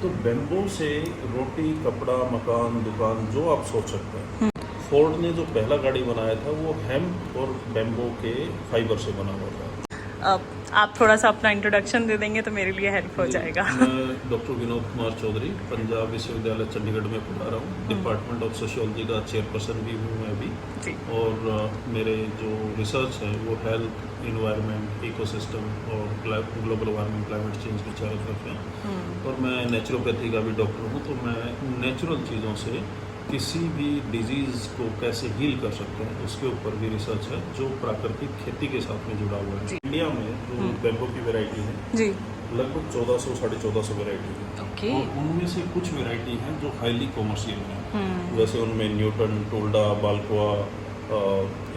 तो बेम्बो से रोटी, कपड़ा, मकान, दुकान जो आप सोच सकते हैं। फोर्ड ने जो पहला गाड़ी बनाया था वो हेम्प और बेम्बो के फाइबर से बना हुआ था। आप थोड़ा सा अपना इंट्रोडक्शन दे देंगे तो मेरे लिए हेल्प हो जाएगा। मैं डॉक्टर विनोद कुमार चौधरी पंजाब विश्वविद्यालय चंडीगढ़ में पढ़ा रहा हूँ। डिपार्टमेंट ऑफ सोशियोलॉजी का चेयरपर्सन भी हूँ मैं अभी जी। और मेरे जो रिसर्च है वो हेल्थ, इन्वायरमेंट, इकोसिस्टम और ग्लोबल वार्मिंग, क्लाइमेट चेंज के चारों तरफ है। और मैं नेचुरोपैथी का भी डॉक्टर हूँ, तो मैं नेचुरल चीज़ों से किसी भी डिजीज़ को कैसे हील कर सकते हैं उसके ऊपर भी रिसर्च है जो प्राकृतिक खेती के साथ में जुड़ा हुआ है। इंडिया में जो बेम्बो की वैरायटी है जी लगभग 1400 साढ़े 1400 वैरायटी है। ओके। और उनमें से कुछ वैरायटी हैं जो हाईली कॉमर्शियल हैं, जैसे उनमें न्यूटन, टोल्डा, बाल्कोआ,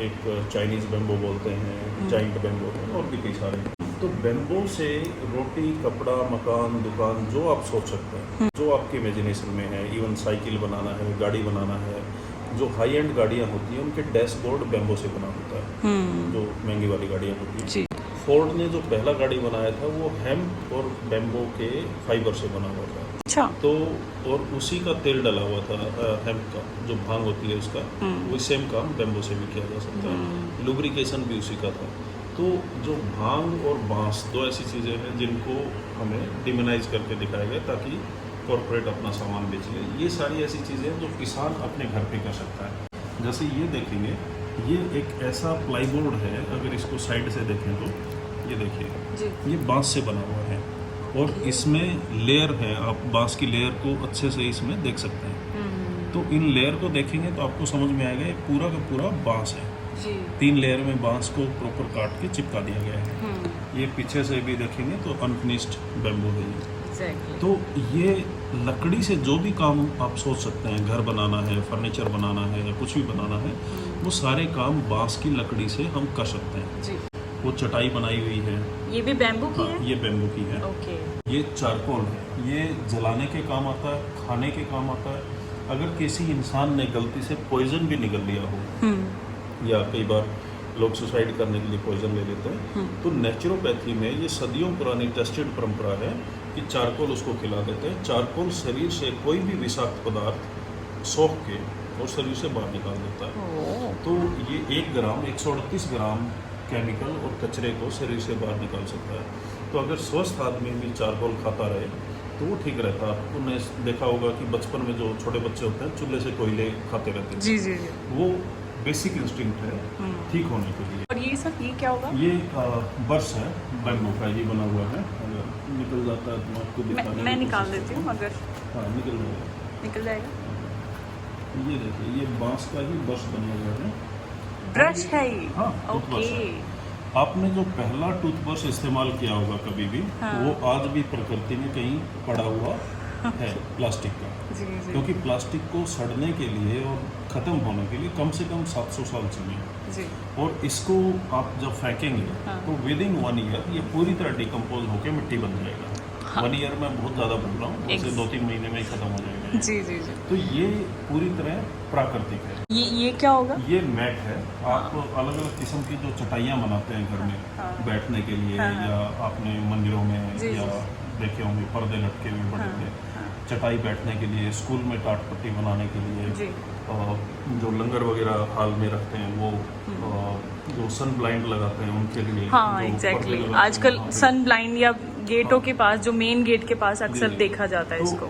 एक चाइनीज़ बेम्बो बोलते हैं, जाइंट बेम्बो है और भी कई सारे हैं। तो बेम्बो से रोटी, कपड़ा, मकान, दुकान जो आप सोच सकते हैं, जो आपकी इमेजिनेशन में है, इवन साइकिल बनाना है, गाड़ी बनाना है, जो हाई एंड गाड़ियाँ होती हैं उनके डैशबोर्ड बेम्बो से बना होता है, जो महंगी वाली गाड़ियाँ होती हैं। जी। फोर्ड ने जो पहला गाड़ी बनाया था वो हेम्प और बेम्बो के फाइबर से बना हुआ था। अच्छा। तो और उसी का तेल डला हुआ था, हेम्प का जो भांग होती है उसका, वो सेम काम बेम्बो से भी किया जा सकता है। लुब्रिकेशन भी उसी का था। तो जो भांग और बांस दो ऐसी चीज़ें हैं जिनको हमें डिमोनाइज करके दिखाया गया ताकि कॉरपोरेट अपना सामान बेच ले। ये सारी ऐसी चीज़ें हैं जो किसान अपने घर पे कर सकता है। जैसे ये देखेंगे, ये एक ऐसा प्लाईबोर्ड है, अगर इसको साइड से देखें तो ये देखिए, ये बांस से बना हुआ है और इसमें लेयर है, आप बांस की लेयर को अच्छे से इसमें देख सकते हैं। तो इन लेयर को देखेंगे तो आपको समझ में आएगा ये पूरा का पूरा बांस है जी। 3 लेयर में बांस को प्रॉपर काट के चिपका दिया गया है। ये पीछे से भी देखेंगे तो अनफिनिश्ड बेम्बो है ये। Exactly. तो ये लकड़ी से जो भी काम आप सोच सकते हैं, घर बनाना है, फर्नीचर बनाना है या कुछ भी बनाना है, वो सारे काम बांस की लकड़ी से हम कर सकते हैं। जी। वो चटाई बनाई हुई है, ये भी बैम्बू की है? ये बेम्बू की है। ओके। ये चारकोल है, ये जलाने के काम आता है, खाने के काम आता है। अगर किसी इंसान ने गलती से पॉइजन भी निगल लिया हो, या कई बार लोग सुसाइड करने के लिए पॉइजन ले लेते हैं, तो नेचुरोपैथी में ये सदियों पुरानी टेस्टेड परंपरा है कि चारकोल उसको खिला देते हैं। चारकोल शरीर से कोई भी विषाक्त पदार्थ सोख के और शरीर से बाहर निकाल देता है। तो ये 1 ग्राम 138 ग्राम केमिकल और कचरे को शरीर से बाहर निकाल सकता है। तो अगर स्वस्थ आदमी भी चारकोल खाता रहे तो वो ठीक रहता है। आपने देखा होगा कि बचपन में जो छोटे बच्चे होते हैं चूल्हे से कोयले खाते रहते हैं। जी जी जी। वो बेसिक इंस्टिंक्ट है ठीक होने के लिए। और ये सब, ये क्या होगा? ये बर्स है, बेम्बो का ये बना हुआ है। अगर निकल जाता है तो आपको दिखाने मैं की निकाल कोशिश देती हूँ अगर करता हूँ। हाँ, निकल जाएगा। निकल जाएगा। ये देखिए, ये बांस का ही ब्रश बना हुआ है। ब्रश है ये? हाँ, टूथब्रश ओके। है। आपने जो पहला टूथब्रश इस्तेमाल किया होगा कभी भी, वो आज भी प्रकृति में कहीं पड़ा हुआ है प्लास्टिक का। जी जी। क्योंकि प्लास्टिक को सड़ने के लिए और ख़त्म होने के लिए कम से कम 700 साल चाहिए। जी। और इसको आप जब फेंकेंगे तो विद इन 1 ईयर ये पूरी तरह डिकम्पोज होकर मिट्टी बन जाएगा। 1 ईयर में बहुत ज़्यादा बोल रहा हूँ, वैसे 2-3 महीने में ही ख़त्म हो जाएगा। जी जी जी। तो ये पूरी तरह प्राकृतिक है। ये क्या होगा? ये मैट है। आप अलग अलग किस्म की जो चटाइयाँ बनाते हैं घर में बैठने के लिए, या आपने मंदिरों में या देखे होंगे पर्दे लटके हुए बड़े बड़े, चटाई बैठने के लिए, स्कूल में टाट पट्टी बनाने के लिए, जो लंगर वगैरह हाल में रखते हैं वो, जो सन ब्लाइंड लगाते हैं उनके लिए। हाँ एग्जैक्टली। आजकल सन ब्लाइंड या गेटों के पास, जो मेन गेट के पास अक्सर देखा जाता है तो, इसको।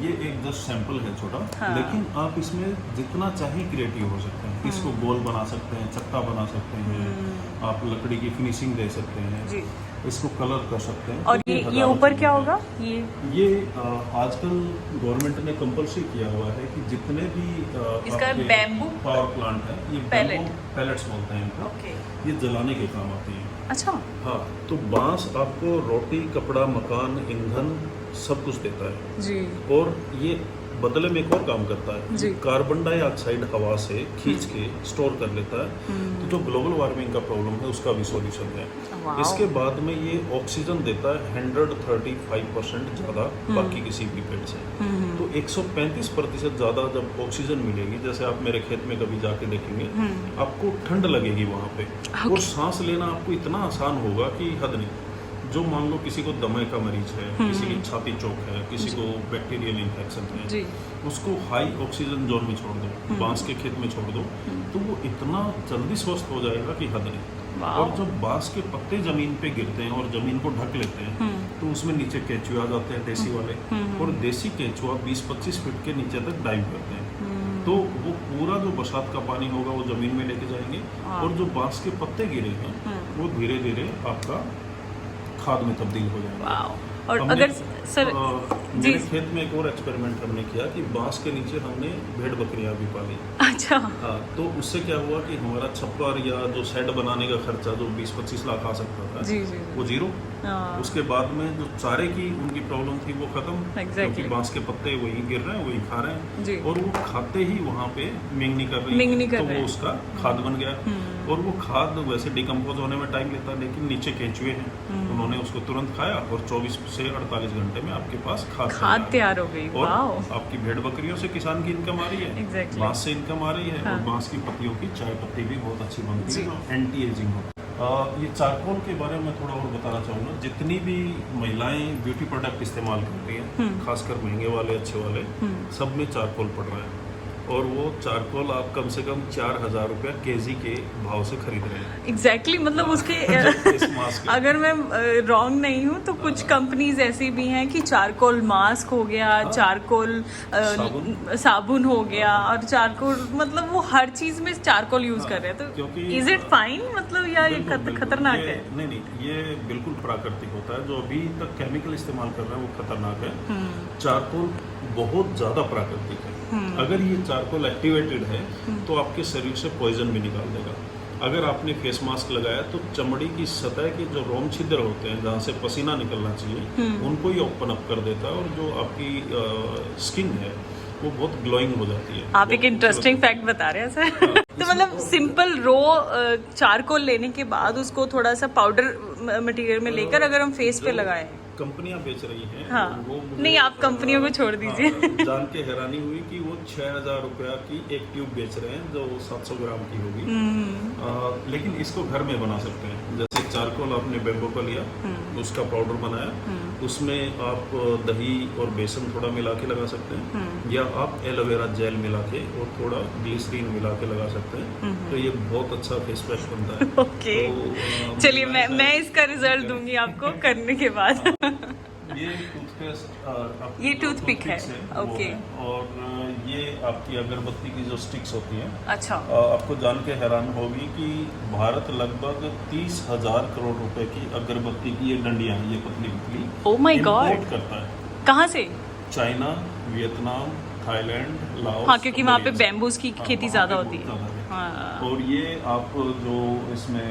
ये एक जस्ट सैंपल है छोटा, लेकिन आप इसमें जितना चाहे क्रिएटिव हो सकते हैं। इसको गोल बना सकते हैं, चक्का बना सकते हैं, आप लकड़ी की फिनिशिंग दे सकते हैं जी। इसको कलर कर सकते हैं। और ये ऊपर क्या होगा? ये आजकल गवर्नमेंट ने कंपल्सरी किया हुआ है कि जितने भी इसका बैम्बू पावर प्लांट है, ये पैलेट्स बोलते हैं इनको, ये जलाने के काम आती है। अच्छा। हाँ, तो बांस आपको रोटी, कपड़ा, मकान, ईंधन सब कुछ देता है जी। और ये बदले में एक और काम करता है जी। कार्बन डाइऑक्साइड हवा से खींच के स्टोर कर लेता है। तो जो ग्लोबल वार्मिंग का प्रॉब्लम है उसका भी सॉल्यूशन है। इसके बाद में ये ऑक्सीजन देता है 135% ज़्यादा बाकी किसी भी पेड़ से। तो 135% ज़्यादा जब ऑक्सीजन मिलेगी, जैसे आप मेरे खेत में कभी जाके देखेंगे, आपको ठंड लगेगी वहाँ पे, और सांस लेना आपको इतना आसान होगा कि हद नहीं। जो मान लो किसी को दमे का मरीज है, किसी की छाती चौक है, किसी को बैक्टीरियल इन्फेक्शन है, जी। उसको हाई ऑक्सीजन जोन में छोड़ दो, बांस के खेत में छोड़ दो, तो वो इतना जल्दी स्वस्थ हो जाएगा कि हद नहीं। और जब बांस के पत्ते जमीन पे गिरते हैं और जमीन को ढक लेते हैं, तो उसमें नीचे केंचुए आ जाते हैं देसी वाले, और देसी केंचुआ 20-25 फीट के नीचे तक डाइव करते हैं। तो वो पूरा जो बरसात का पानी होगा वो जमीन में लेके जाएंगे, और जो बांस के पत्ते गिरे हैं वो धीरे धीरे आपका खाद में तब्दील हो जाएगा। और अगर सर मेरे खेत में एक और एक्सपेरिमेंट हमने किया कि बांस के नीचे हमने भेड़ बकरियां भी पाली। अच्छा। हाँ, तो उससे क्या हुआ कि हमारा छप्पर या जो शेड बनाने का खर्चा जो 20-25 लाख आ सकता था, जी, जी, वो जीरो। उसके बाद में जो चारे की उनकी प्रॉब्लम थी वो खत्म, क्योंकि बांस के पत्ते वही गिर रहे हैं, वही खा रहे हैं जी। और वो खाते ही वहाँ पे मिंगनी कर रही है, तो वो उसका खाद बन गया। और वो खाद वैसे डिकम्पोज होने में टाइम लेता है, लेकिन नीचे केंचुए हैं, उन्होंने उसको तुरंत खाया और 24 से 48 घंटे में आपके पास खाद तैयार हो गई। और आपकी भेड़ बकरियों से किसान की इनकम आ रही है, बांस से इनकम आ रही है, और बांस की पत्तियों की चाय पत्ती भी बहुत अच्छी बनती है, एंटी एजिंग होती है। ये चारकोल के बारे में थोड़ा और बताना चाहूँगा। जितनी भी महिलाएं ब्यूटी प्रोडक्ट इस्तेमाल करती हैं, खासकर महंगे वाले अच्छे वाले, सब में चारकोल पड़ रहा है, और वो चारकोल आप कम से कम 4,000 रुपया केजी के भाव से खरीद रहे हैं। एग्जैक्टली मतलब उसके अगर मैं रॉन्ग नहीं हूँ तो कुछ कंपनीज ऐसी भी हैं कि चारकोल मास्क हो गया, चारकोल साबुन हो गया, और चारकोल मतलब वो हर चीज में चारकोल यूज कर रहे हैं। तो इज इट फाइन मतलब, या ये खतरनाक है? नहीं, ये बिल्कुल प्राकृतिक होता है। जो अभी तक केमिकल इस्तेमाल कर रहे हैं वो खतरनाक है। चारकोल बहुत ज्यादा प्राकृतिक है। अगर ये चारकोल एक्टिवेटेड है तो आपके शरीर से पॉइजन भी निकाल देगा। अगर आपने फेस मास्क लगाया तो चमड़ी की सतह के जो रोम छिद्र होते हैं जहाँ से पसीना निकलना चाहिए, उनको ही ओपन अप कर देता है, और जो आपकी स्किन है वो बहुत ग्लोइंग हो जाती है। आप एक इंटरेस्टिंग फैक्ट बता रहे हैं सर। तो मतलब सिंपल रो चारकोल लेने के बाद उसको थोड़ा सा पाउडर मटेरियल में लेकर अगर हम फेस पे लगाएं, कंपनियां बेच रही हैं। हाँ। वो नहीं, आप कंपनियों को छोड़ दीजिए। जान के हैरानी हुई कि वो 6,000 रुपया की एक ट्यूब बेच रहे हैं जो 700 ग्राम की होगी। लेकिन इसको घर में बना सकते हैं। जैसे चारकोल आपने बेम्बो का लिया, उसका पाउडर बनाया, उसमें आप दही और बेसन थोड़ा मिला के लगा सकते हैं, या आप एलोवेरा जेल मिला के और थोड़ा ग्लिसरीन मिला के लगा सकते हैं। तो ये बहुत अच्छा फेस पैक बनता है। ओके, चलिए मैं इसका रिजल्ट दूंगी आपको करने के बाद। ये टूथपेस्ट, ये टूथपिक है, ओके। और ये आपकी अगरबत्ती की जो स्टिक्स होती हैं। अच्छा। आपको जान के हैरान होगी कि भारत लगभग 30,000 करोड़ रुपए की अगरबत्ती की ये डंडियां, ये पतली पतली, ओह माय गॉड, इंपोर्ट करता है। कहाँ से? China, Vietnam, Thailand, Laos. हाँ, क्योंकि वहाँ पे बैम्बूज की खेती ज्यादा होती है। हाँ। और ये आप जो इसमें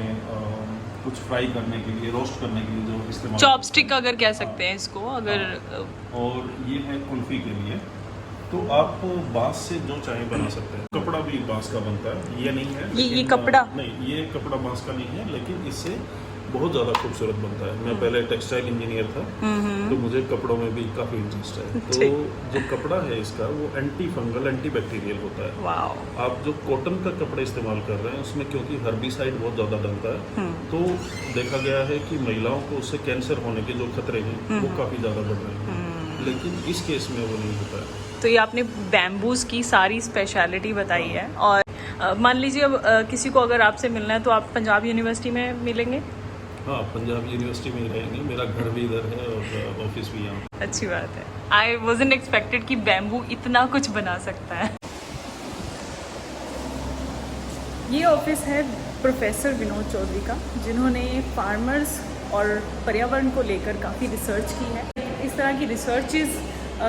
कुछ फ्राई करने के लिए, रोस्ट करने के लिए जो इस्तेमाल, चॉपस्टिक अगर कह सकते हैं इसको, अगर। और ये है कुल्फी के लिए। तो आप बांस से जो चाहे बना सकते हैं। कपड़ा भी बांस का बनता है, ये नहीं है ये कपड़ा नहीं, ये कपड़ा बांस का नहीं है, लेकिन इससे बहुत ज़्यादा खूबसूरत बनता है। मैं पहले टेक्सटाइल इंजीनियर था, तो मुझे कपड़ों में भी काफ़ी इंटरेस्ट है। तो जो कपड़ा है इसका वो एंटी फंगल, एंटी बैक्टीरियल होता है। वाओ। आप जो कॉटन का कपड़ा इस्तेमाल कर रहे हैं उसमें क्योंकि हर्बिसाइड बहुत ज़्यादा डलता है, तो देखा गया है कि महिलाओं को उससे कैंसर होने के जो खतरे हैं वो काफ़ी ज़्यादा बढ़ रहे हैं, लेकिन इस केस में वो नहीं होता है। तो ये आपने बैम्बूज की सारी स्पेशलिटी बताई है। और मान लीजिए अब किसी को अगर आपसे मिलना है तो आप पंजाब यूनिवर्सिटी में मिलेंगे? हाँ, पंजाब यूनिवर्सिटी में ही रहेंगे। मेरा घर भी इधर है और ऑफिस भी यहाँ। अच्छी बात है। आई वॉजंट एक्सपेक्टेड कि बैम्बू इतना कुछ बना सकता है। ये ऑफिस है प्रोफेसर विनोद चौधरी का, जिन्होंने फार्मर्स और पर्यावरण को लेकर काफ़ी रिसर्च की है। इस तरह की रिसर्चेज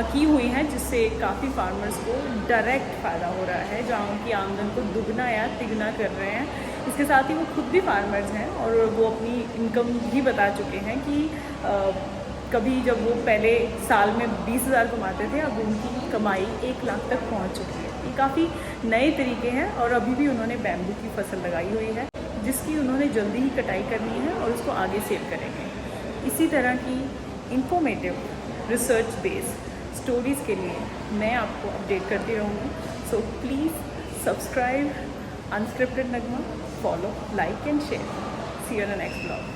की हुई हैं जिससे काफ़ी फार्मर्स को डायरेक्ट फ़ायदा हो रहा है, जहाँ उनकी आमदन को दुगना या तिगुना कर रहे हैं। इसके साथ ही वो खुद भी फार्मर्स हैं और वो अपनी इनकम भी बता चुके हैं कि कभी जब वो पहले साल में 20,000 कमाते थे, अब उनकी कमाई 1 लाख तक पहुंच चुकी है। ये काफ़ी नए तरीके हैं और अभी भी उन्होंने बैम्बू की फसल लगाई हुई है, जिसकी उन्होंने जल्दी ही कटाई करनी है और उसको आगे सेल करेंगे। इसी तरह की इंफॉर्मेटिव रिसर्च बेस्ड स्टोरीज़ के लिए मैं आपको अपडेट करती रहूँगी। So please subscribe unscripted Nagma, follow, like and share. See you in the next vlog.